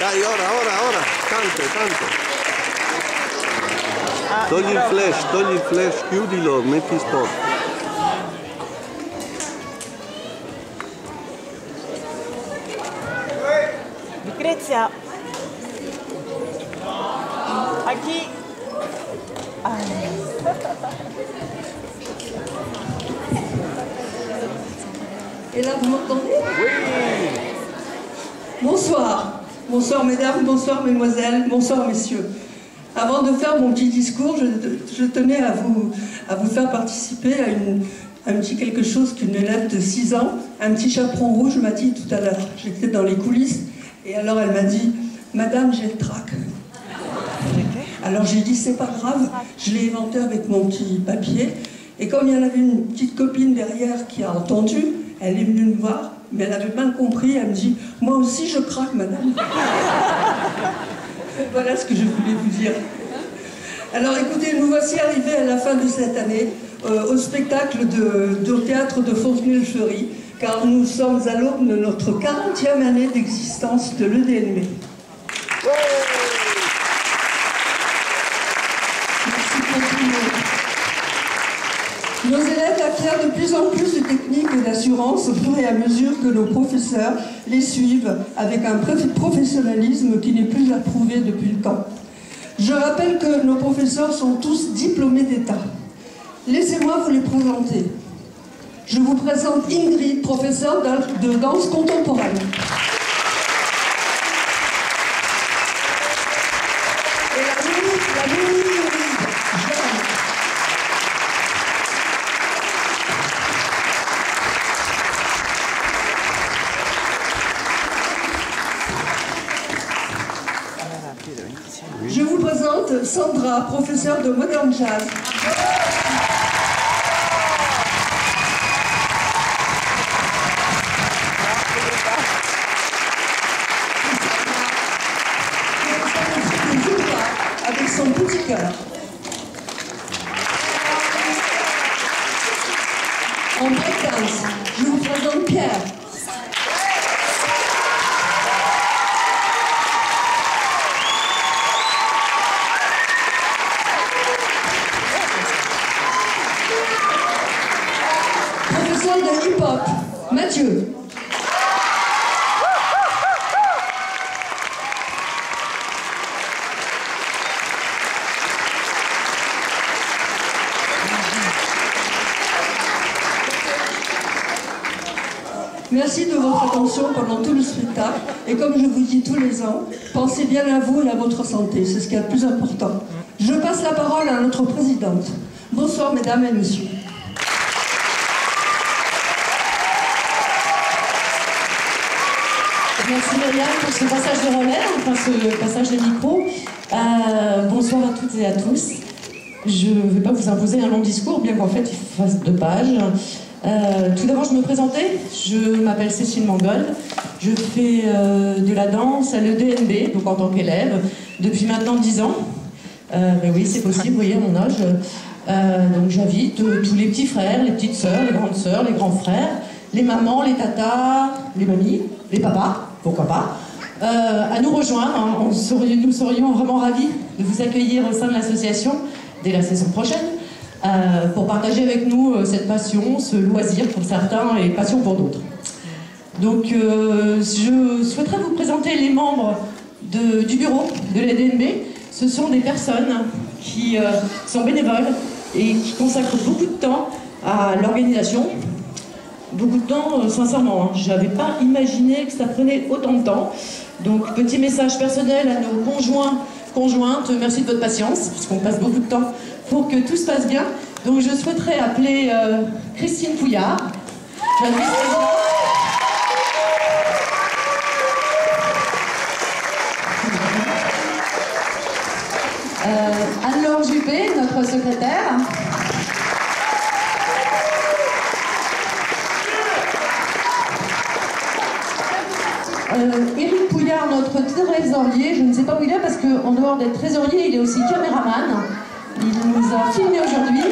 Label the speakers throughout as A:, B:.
A: Dai, ora, tanto. Togli il flash, chiudilo, metti stop.
B: Lucrezia. A chi?
C: Et là, vous m'entendez?
A: Oui.
C: Bonsoir. Bonsoir mesdames, bonsoir mesdemoiselles, bonsoir messieurs. Avant de faire mon petit discours, je tenais à vous faire participer à un petit quelque chose qu'une élève de 6 ans, un petit chaperon rouge, m'a dit tout à l'heure. J'étais dans les coulisses et alors elle m'a dit « Madame, j'ai le trac ». Alors j'ai dit « C'est pas grave », je l'ai inventé avec mon petit papier. Et comme il y en avait une petite copine derrière qui a entendu, elle est venue me voir, mais elle avait mal compris, elle me dit « Moi aussi je craque, madame ». Voilà ce que je voulais vous dire. Alors écoutez, nous voici arrivés à la fin de cette année, au spectacle au théâtre de Fontenay-le-Fleury, car nous sommes à l'aube de notre 40e année d'existence de l'EDNB. Merci pour tout le monde. Nos élèves acquièrent de plus en plus de techniques et d'assurance au fur et à mesure que nos professeurs les suivent avec un professionnalisme qui n'est plus approuvé depuis le temps. Je rappelle que nos professeurs sont tous diplômés d'État. Laissez-moi vous les présenter. Je vous présente Ingrid, professeure de danse contemporaine. Et la mini Je vous présente Sandra, professeure de modern jazz. Avec son petit cœur. En breakdance, je vous présente Pierre. Professeur de hip-hop, Mathieu. Merci de votre attention pendant tout le spectacle. Et comme je vous dis tous les ans, pensez bien à vous et à votre santé. C'est ce qui est le plus important. Je passe la parole à notre présidente. Bonsoir, mesdames et messieurs.
D: Merci Myriam pour ce passage de relais, enfin ce passage de micro. Bonsoir à toutes et à tous. Je ne vais pas vous imposer un long discours, bien qu'en fait il fasse 2 pages. Tout d'abord, je me présentais. Je m'appelle Cécile Mangold. Je fais de la danse à l'EDNB, donc en tant qu'élève, depuis maintenant 10 ans. Mais oui, c'est possible, vous voyez, à mon âge. Donc j'invite tous les petits frères, les petites sœurs, les grandes sœurs, les grands frères, les mamans, les tatas, les mamies, les papas, pourquoi pas, à nous rejoindre. Hein. Nous serions vraiment ravis de vous accueillir au sein de l'association dès la saison prochaine. Pour partager avec nous cette passion, ce loisir pour certains et passion pour d'autres. Donc je souhaiterais vous présenter les membres du bureau de l'EDNB. Ce sont des personnes qui sont bénévoles et qui consacrent beaucoup de temps à l'organisation. Beaucoup de temps, sincèrement, hein. Je n'avais pas imaginé que ça prenait autant de temps. Donc petit message personnel à nos conjointes, merci de votre patience, puisqu'on passe beaucoup de temps pour que tout se passe bien. Donc je souhaiterais appeler Christine Pouillard, la vice-présidente. Anne-Laure Juppé, notre secrétaire. Éric Pouillard, notre trésorier. Je ne sais pas où il est parce qu'en dehors d'être trésorier, il est aussi caméraman. Il nous a filmé aujourd'hui.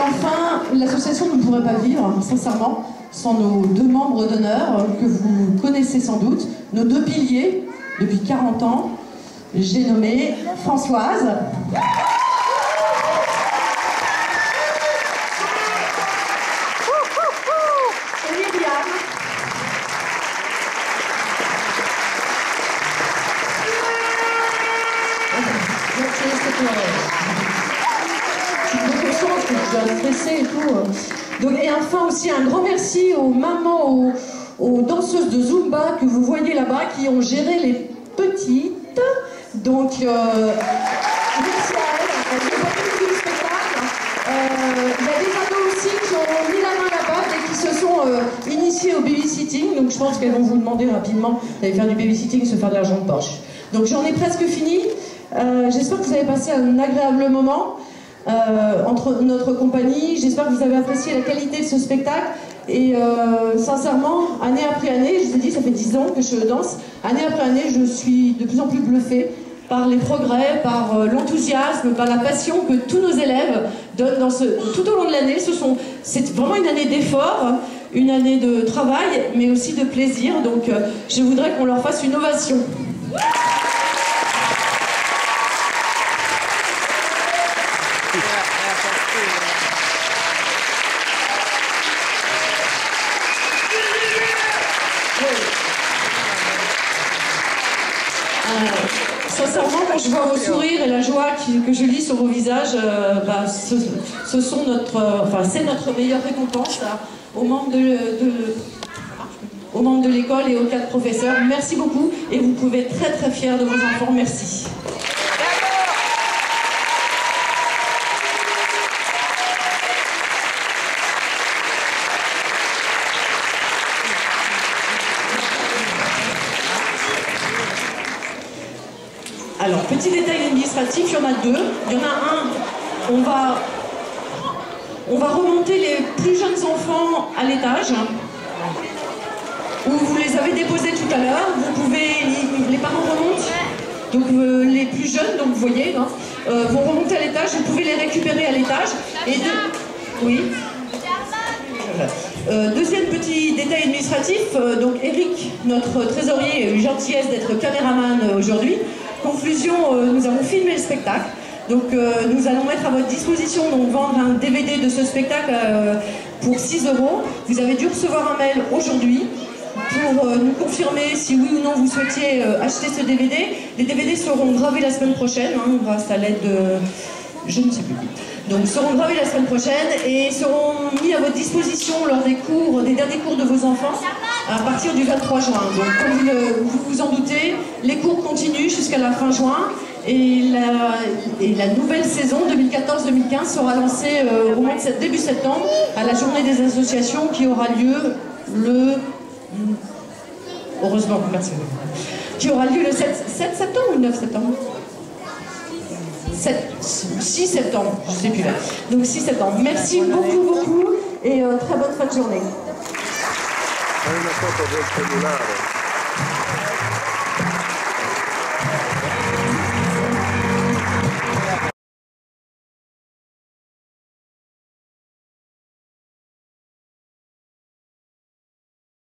D: enfin, l'association ne pourrait pas vivre, sincèrement, sans nos 2 membres d'honneur que vous connaissez sans doute, nos 2 piliers depuis 40 ans. J'ai nommé Françoise et Myriam. Je dois stresser et tout. Donc, et enfin aussi un grand merci aux mamans, aux danseuses de Zumba que vous voyez là-bas qui ont géré les petites. Donc merci à elles. Elles ont pas tout le spectacle. Il y a des ados aussi qui ont mis la main à la pâte et qui se sont initiés au babysitting. Donc je pense qu'elles vont vous demander rapidement d'aller faire du babysitting, se faire de l'argent de poche. Donc j'en ai presque fini. J'espère que vous avez passé un agréable moment entre notre compagnie. J'espère que vous avez apprécié la qualité de ce spectacle. Et sincèrement, année après année, je vous ai dit, ça fait 10 ans que je danse, année après année, je suis de plus en plus bluffée par les progrès, par l'enthousiasme, par la passion que tous nos élèves donnent tout au long de l'année. C'est vraiment une année d'effort, une année de travail, mais aussi de plaisir. Donc je voudrais qu'on leur fasse une ovation. Sincèrement, quand je vois vos sourires et la joie que je lis sur vos visages, ce sont c'est notre meilleure récompense aux membres de l'école et aux 4 professeurs. Merci beaucoup et vous pouvez être très très fiers de vos enfants. Merci. Alors, petit détail administratif, il y en a 2. Il y en a un, on va remonter les plus jeunes enfants à l'étage, où vous les avez déposés tout à l'heure. Vous pouvez, les parents remontent, donc les plus jeunes, donc vous voyez, hein, vont remonter à l'étage, vous pouvez les récupérer à l'étage. Oui. Deuxième petit détail administratif, donc Eric, notre trésorier, a eu gentillesse d'être caméraman aujourd'hui. Conclusion, nous avons filmé le spectacle, donc nous allons mettre à votre disposition, donc vendre un DVD de ce spectacle pour 6 €. Vous avez dû recevoir un mail aujourd'hui pour nous confirmer si oui ou non vous souhaitiez acheter ce DVD. Les DVD seront gravés la semaine prochaine, hein, grâce à l'aide de... je ne sais plus qui. Donc seront gravés la semaine prochaine et seront mis à votre disposition lors des derniers cours de vos enfants à partir du 23 juin. Donc comme vous vous en doutez, les cours continuent jusqu'à la fin juin et la nouvelle saison 2014-2015 sera lancée au mois de début septembre à la journée des associations qui aura lieu le... Heureusement, merci. Qui aura lieu le 7 septembre ou 9 septembre 6 septembre, je ne sais plus là. Donc 6 septembre. Merci beaucoup et très bonne fin de journée.